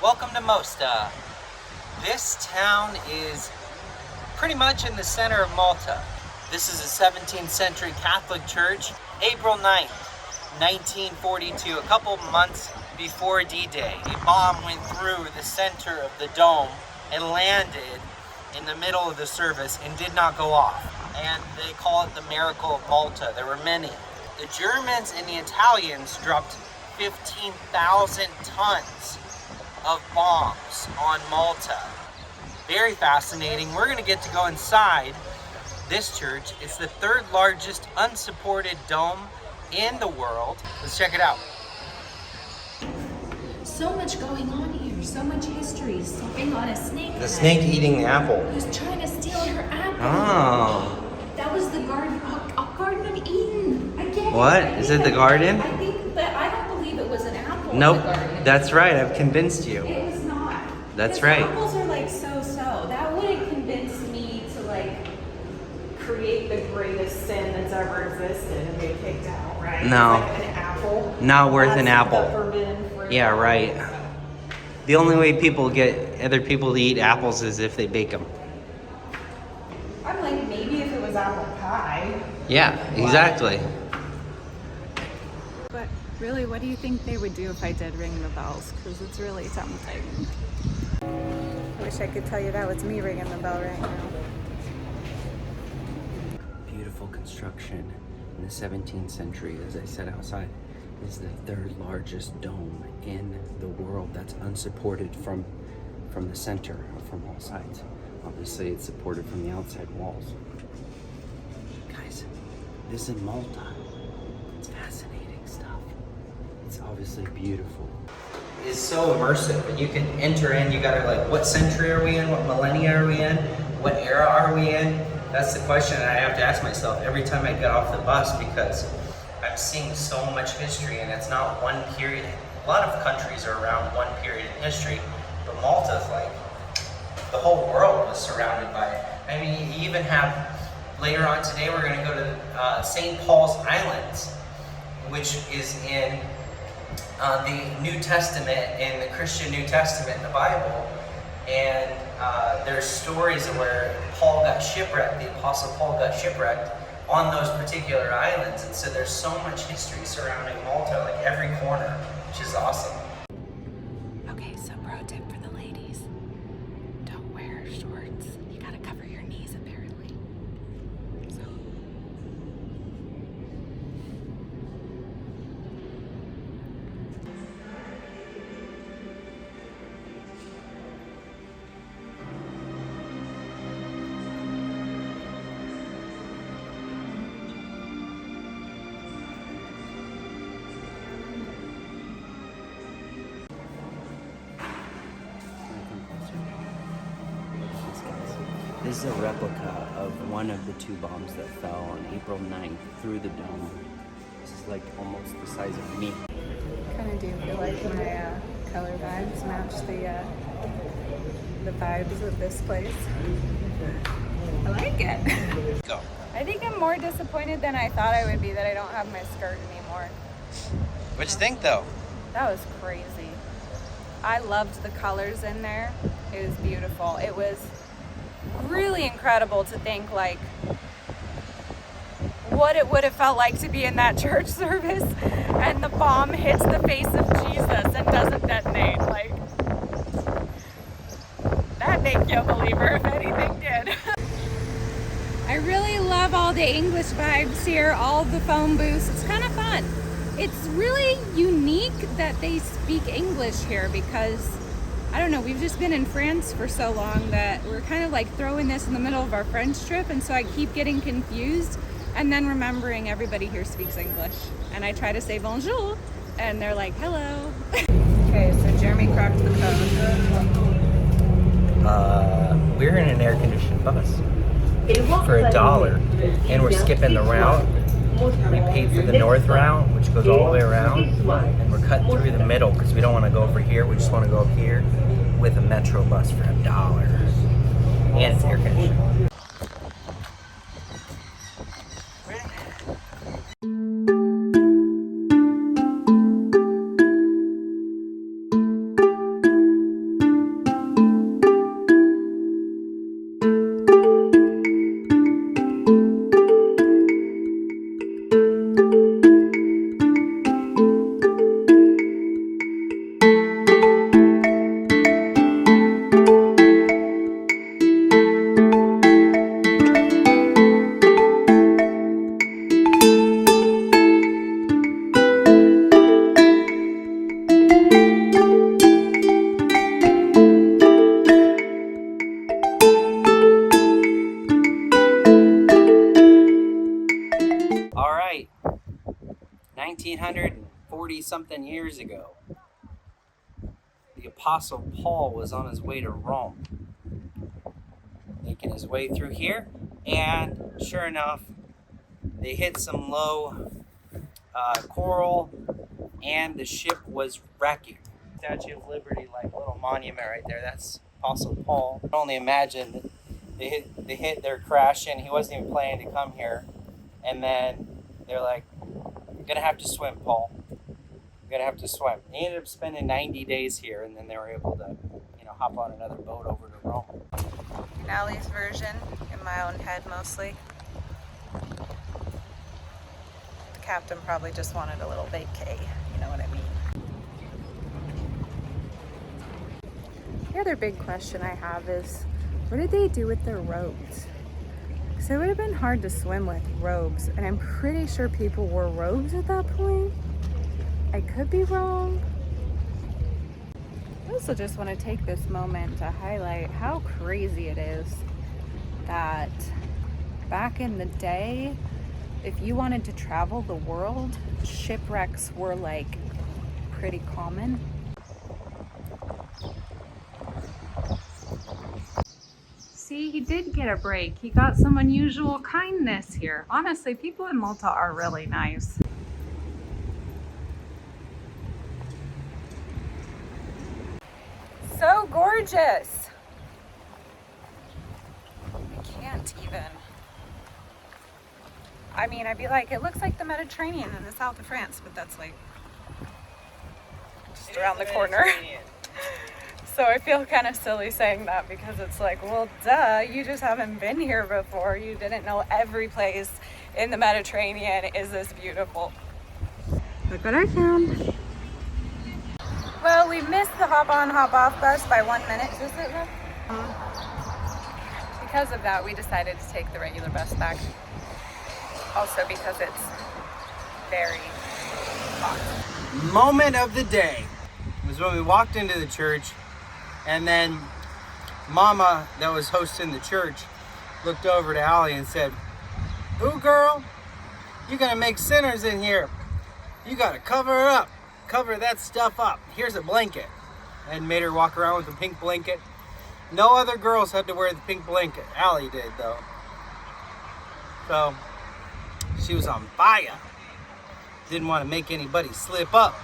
Welcome to Mosta. This town is pretty much in the center of Malta. This is a 17th century Catholic church. April 9th, 1942, a couple months before D-Day, a bomb went through the center of the dome and landed in the middle of the service and did not go off. And they call it the Miracle of Malta. There were many. The Germans and the Italians dropped 15,000 tons of bombs on Malta. Very fascinating. We're gonna get to go inside this church. It's the third largest unsupported dome in the world. Let's check it out. So much going on here, so much history, stepping on a snake. The snake eating the apple. Who's trying to steal her apple. Oh. That was the Garden of Eden. I get it. What? Is it the garden? I think, but I don't believe it was an apple. Nope. In the Garden of That's Eden. right. I've convinced you. It was not. That's Because right. Apples are like so. That wouldn't convince me to like create the greatest sin that's ever existed and get kicked out, right? No. It's like an apple. Not worth That's an apple. the forbidden fruit. Yeah, right. The only way people get other people to eat apples is if they bake them. I'm like, maybe if it was apple pie. Yeah, exactly. But really, what do you think they would do if I did ring the bells? Because it's really tempting. I wish I could tell you that was me ringing the bell right now. Beautiful construction in the 17th century, as I said outside. This is the third largest dome in the world that's unsupported from the center or from all sides. Obviously, it's supported from the outside walls. Guys, this is Malta. It's fascinating stuff. It's obviously beautiful. It's so immersive. You can enter in, you gotta like, what century are we in? What millennia are we in? What era are we in? That's the question I have to ask myself every time I get off the bus, because I'm seeing so much history and it's not one period. A lot of countries are around one period in history, but Malta's like, the whole world was surrounded by it. I mean, you even have, later on today, we're gonna go to Saint Paul's Islands, which is in the New Testament, in the Christian New Testament, in the Bible. And there's stories of where Paul got shipwrecked, the Apostle Paul got shipwrecked on those particular islands. And so there's so much history surrounding Malta, like every corner, which is awesome. Okay, so pro tip for the ladies. Don't wear shorts. You gotta cover your knees, apparently. So. This is a replica of one of the two bombs that fell on April 9th through the dome. This is like almost the size of me. Kind of do feel like my color vibes match the vibes of this place. I like it. Go. I think I'm more disappointed than I thought I would be that I don't have my skirt anymore. What'd you think though? That was crazy. I loved the colors in there. It was beautiful. It was really incredible to think like what it would have felt like to be in that church service and the bomb hits the face of Jesus and doesn't detonate. Like, that make you a believer if anything did. I really love all the English vibes here, all the phone booths. It's kind of fun. It's really unique that they speak English here because, I don't know, we've just been in France for so long that we're kind of like throwing this in the middle of our French trip, and so I keep getting confused and then remembering everybody here speaks English. And I try to say bonjour, and they're like, hello. Okay, so Jeremy cracked the code. We're in an air-conditioned bus for $1, and we're skipping the route. We paid for the north route, which goes all the way around, and we're cutting through the middle because we don't want to go over here. We just want to go up here with a metro bus for $1, and it's air conditioned. something years ago, the Apostle Paul was on his way to Rome, making his way through here, and sure enough, they hit some low coral, and the ship was wrecking. Statue of Liberty, like little monument right there, that's Apostle Paul. I can only imagine that they hit their crash, and he wasn't even planning to come here, and then they're like, "You're gonna have to swim, Paul. You're gonna have to swim." He ended up spending 90 days here, and then they were able to, hop on another boat over to Rome. Allie's version, in my own head mostly. The captain probably just wanted a little vacay, you know what I mean? The other big question I have is, what did they do with their robes? Because it would have been hard to swim with robes, and I'm pretty sure people wore robes at that point. I could be wrong. I also just want to take this moment to highlight how crazy it is that back in the day, if you wanted to travel the world, shipwrecks were like pretty common. See, he did get a break. He got some unusual kindness here. Honestly, people in Malta are really nice. So gorgeous. I can't even. I mean, I'd be like, it looks like the Mediterranean in the south of France, but that's like just around the corner. So I feel kind of silly saying that because it's like, well, duh, you just haven't been here before. You didn't know every place in the Mediterranean is this beautiful. Look what I found. Well, we missed the hop on, hop off bus by 1 minute. Is it? Because of that, we decided to take the regular bus back. Also because it's very hot. Moment of the day was when we walked into the church, and then Mama, that was hosting the church, looked over to Allie and said, "Ooh, girl, you're gonna make sinners in here. You gotta cover her up. Cover that stuff up. Here's a blanket." And made her walk around with a pink blanket. No other girls had to wear the pink blanket. Allie did, though. So she was on fire. Didn't want to make anybody slip up.